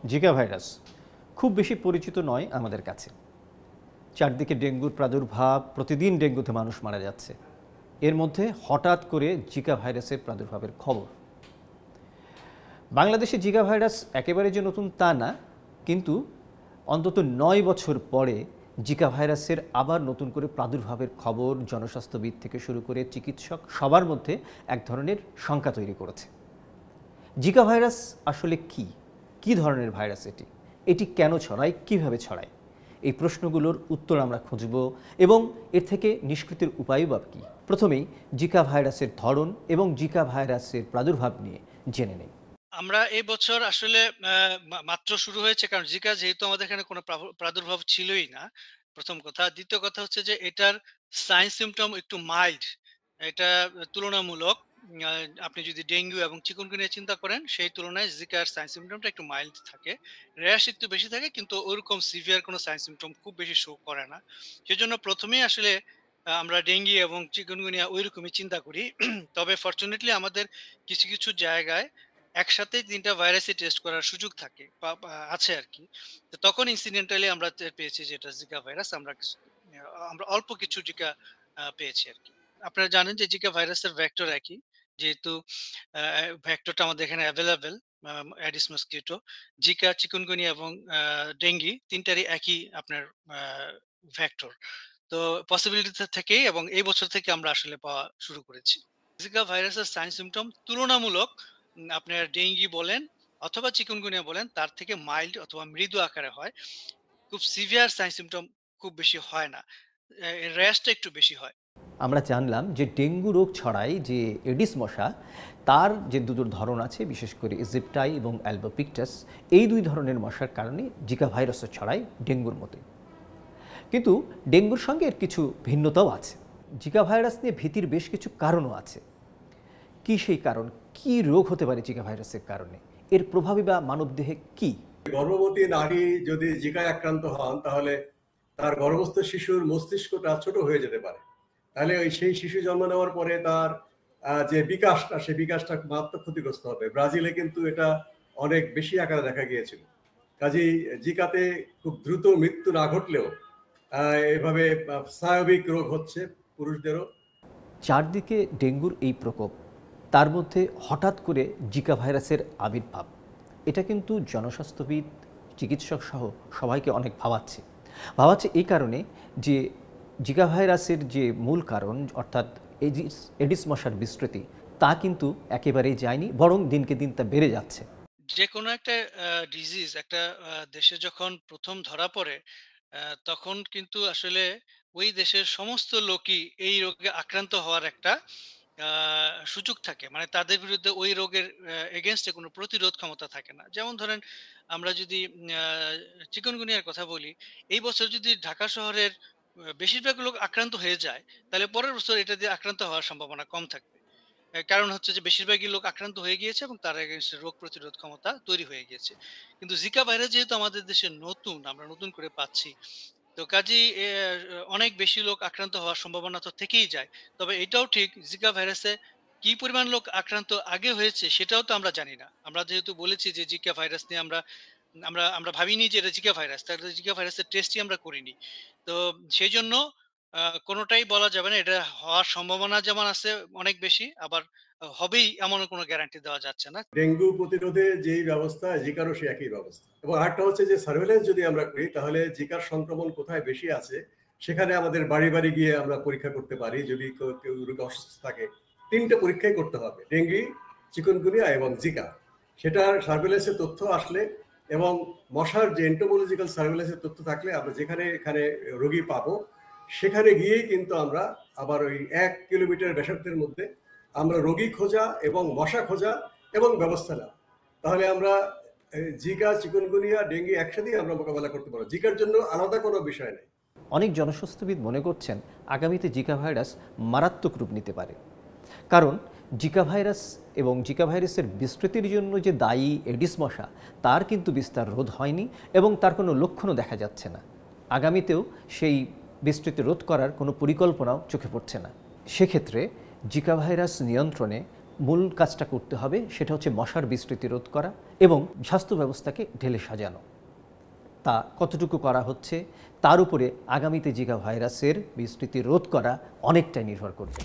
Zika virus খুব বেশি পরিচিত নয় আমাদের কাছে। চারদিকে ডেঙ্গুর প্রাদুর্ভাব, প্রতিদিন ডেঙ্গুতে মানুষ মারা যাচ্ছে। এর মধ্যে হঠাৎ করে জিকা ভাইরাসের প্রাদুর্ভাবের খবর। বাংলাদেশে জিকা ভাইরাস একেবারে যে নতুন তা না, কিন্তু অন্তত ৯ বছর পরে জিকা ভাইরাসের আবার নতুন করে প্রাদুর্ভাবের খবর জনস্বাস্থ্যবিদ থেকে শুরু করে চিকিৎসক সবার মধ্যে এক ধরনের শঙ্কা তৈরি করেছে। জিকা ভাইরাস আসলে কি ধরনের ভাইরাস এটি কেন ছড়ায়, কিভাবে ছড়ায়? এই প্রশ্নগুলোর উত্তর আমরা খুঁজব এবং এর থেকে নিষ্কৃতির উপায় বা কী। প্রথমেই জিকা ভাইরাসের ধরন এবং জিকা ভাইরাসের প্রাদুর্ভাব নিয়ে জেনে নেই। আমরা এই বছর আসলে মাত্র শুরু হয়েছে, কারণ জিকা যেহেতু আমাদের এখানে কোনো প্রাদুর্ভাব ছিলই না, প্রথম কথা। দ্বিতীয় কথা হচ্ছে যে এটার সাইন সিমটম একটু মাইল্ড। এটা তুলনামূলক আপনি যদি ডেঙ্গু এবং চিকুনগুনিয়া চিন্তা করেন, সেই তুলনায় জিকার সাইন সিমটমটা একটু মাইল্ড থাকে। র্যাশ একটু বেশি থাকে, কিন্তু ওরকম সিভিয়ার কোনো সাইন সিমটম খুব বেশি শো করে না। সেজন্য প্রথমেই আসলে আমরা ডেঙ্গি এবং চিকুনগুনিয়া ওইরকমই চিন্তা করি। তবে ফরচুনেটলি আমাদের কিছু কিছু জায়গায় একসাথে ৩ টা ভাইরাসই টেস্ট করার সুযোগ থাকে বা আছে আরকি। তো তখন ইনসিডেন্টালি আমরা টের পেয়েছি যে এটা জিকা ভাইরাস। আমরা অল্প কিছু জিকা পেয়েছি আরকি। আপনারা জানেন যে জিকা ভাইরাসের ভেক্টর একই। যেহেতু ভেক্টরটা আমাদের এখানে এভেইলেবল, অ্যাডিস মসকিটো। জিকা, চিকুনগুনিয়া এবং ডেঙ্গি ৩ টারই একই আপনার আ ভেক্টর। তো পসিবিলিটি থেকেই এবং এই বছর থেকে আমরা আসলে পাওয়া শুরু করেছি। জিকা ভাইরাসের সাইন সিম্পটম তুলনামূলক আপনার ডেঙ্গি বলেন অথবা চিকুনগুনিয়া বলেন, তার থেকে মাইল্ড অথবা মৃদু আকারে হয়। খুব সিভিয়ার সাইন সিম্পটম খুব বেশি হয় না। র্যাশটা একটু বেশি হয়। আমরা জানলাম যে ডেঙ্গু রোগ ছড়ায় যে এডিস মশা, তার যে দুটো ধরন আছে, বিশেষ করে ইজিপ্টাই এবং অ্যালবোপিকটাস, এই দুই ধরনের মশার কারণে জিকা ভাইরাসও ছড়ায় ডেঙ্গুর মতোই। কিন্তু ডেঙ্গুর সঙ্গে এর কিছু ভিন্নতাও আছে। জিকা ভাইরাস নিয়ে ভীতির বেশ কিছু কারণও আছে। কি সেই কারণ? কি রোগ হতে পারে জিকা ভাইরাসের কারণে? এর প্রভাবই বা মানবদেহে কি? গর্ভবতী নারী যদি জিকায় আক্রান্ত হন, তাহলে তার গর্ভস্থ শিশুর মস্তিষ্কটা ছোট হয়ে যেতে পারে। তাহলে সেই শিশু জন্ম নেওয়ার পরে তার যে বিকাশটা, সেই বিকাশটা মারাত্মক ক্ষতিগ্রস্ত হবে। ব্রাজিলে কিন্তু এটা অনেক বেশি আকারে দেখা গিয়েছিল। কাজেই জিকাতে খুব দ্রুত মৃত্যু না ঘটলেও এভাবে স্নায়বিক রোগ হচ্ছে পুরুষদেরও। চারদিকে ডেঙ্গুর এই প্রকোপ, তার মধ্যে হঠাৎ করে জিকা ভাইরাসের আবির্ভাব, এটা কিন্তু জনস্বাস্থ্যবিদ, চিকিৎসক সহ সবাইকে অনেক ভাবাচ্ছে এই কারণে যে জিকা ভাইরাসের যে মূল কারণ, অর্থাৎ এডিস মশার বিস্তৃতি, তা কিন্তু একেবারেই যায়নি, বরং দিনকে দিন তা বেড়ে যাচ্ছে। যে কোনো একটা ডিজিজ একটা দেশে যখন প্রথম ধরা পড়ে, তখন কিন্তু আসলে ওই দেশের সমস্ত লোকই এই রোগে আক্রান্ত হওয়ার একটা সুযোগ থাকে। মানে তাদের বিরুদ্ধে ওই রোগের এগেইনস্ট এ কোনো প্রতিরোধ ক্ষমতা থাকে না। যেমন ধরেন, আমরা যদি চিকুনগুনিয়ার কথা বলি, এই বছর যদি ঢাকা শহরের বেশিরভাগ লোক আক্রান্ত হয়ে যায়, তাহলে পরের বছর এটা দিয়ে আক্রান্ত হওয়ার সম্ভাবনা কম থাকবে। কারণ হচ্ছে যে বেশিরভাগই লোক আক্রান্ত হয়ে গিয়েছে এবং তার এগেইনস্ট রোগ প্রতিরোধ ক্ষমতা তৈরি হয়ে গিয়েছে। কিন্তু জিকা ভাইরাস যেহেতু আমাদের দেশে নতুন, আমরা নতুন করে পাচ্ছি। তো কাজেই অনেক বেশি লোক আক্রান্ত হওয়ার সম্ভাবনা তো থেকেই যায়। তবে এটাও ঠিক, জিকা ভাইরাসে কি পরিমাণ লোক আক্রান্ত আগে হয়েছে সেটাও তো আমরা জানি না। আমরা যেহেতু বলেছি যে জিকা ভাইরাস নিয়ে আমরা আমরা আমরা ভাবিনি যে এটা জিকা ভাইরাস। তাহলে জিকা ভাইরাসের টেস্টই আমরা করিনি। তো সেজন্য কোনটাই বলা যাবে না। এটা হওয়ার সম্ভাবনা যেমন আছে অনেক বেশি, আবার হবেই এমনও কোনো গ্যারান্টি দেওয়া যাচ্ছে না। ডেঙ্গু প্রতিরোধে যেই ব্যবস্থা, জিকারও সে একই ব্যবস্থা। এবং আরেকটা হচ্ছে যে সার্ভেলেন্স যদি আমরা করি, তাহলে জিকার সংক্রমণ কোথায় বেশি আছে সেখানে আমাদের বাড়ি বাড়ি গিয়ে আমরা পরীক্ষা করতে পারি। যদি কেউ রোগী অসুস্থ থাকে, ৩টে পরীক্ষাই করতে হবে, ডেঙ্গি, চিকুনগুনিয়া এবং জিকা। সেটার সার্ভেলেন্সের তথ্য আসলে এবং মশার যে এন্টোমোলজিক্যাল সার্ভেলেন্সের তথ্য থাকলে আমরা যেখানে এখানে রোগী পাবো, সেখানে গিয়েই কিন্তু আমরা আবার ওই ১ কিলোমিটার ব্যাসার্ধের মধ্যে আমরা রোগী খোঁজা এবং মশা খোঁজা এবং ব্যবস্থা নেওয়া। তাহলে আমরা জিকা, চিকুনগুনিয়া, ডেঙ্গি একসাথেই আমরা মোকাবেলা করতে পারবো। জিকার জন্য আলাদা কোনো বিষয় নেই। অনেক জনস্বাস্থ্যবিদ মনে করছেন আগামীতে জিকা ভাইরাস মারাত্মক রূপ নিতে পারে। কারণ জিকা ভাইরাস এবং জিকা ভাইরাসের বিস্তৃতির জন্য যে দায়ী এডিস মশা, তার কিন্তু বিস্তার রোধ হয়নি এবং তার কোনো লক্ষণও দেখা যাচ্ছে না। আগামীতেও সেই বিস্তৃতি রোধ করার কোনো পরিকল্পনাও চোখে পড়ছে না। সেক্ষেত্রে জিকা ভাইরাস নিয়ন্ত্রণে মূল কাজটা করতে হবে, সেটা হচ্ছে মশার বিস্তৃতি রোধ করা এবং স্বাস্থ্য ব্যবস্থাকে ঢেলে সাজানো। তা কতটুকু করা হচ্ছে তার উপরে আগামীতে জিকা ভাইরাসের বিস্তৃতি রোধ করা অনেকটাই নির্ভর করবে।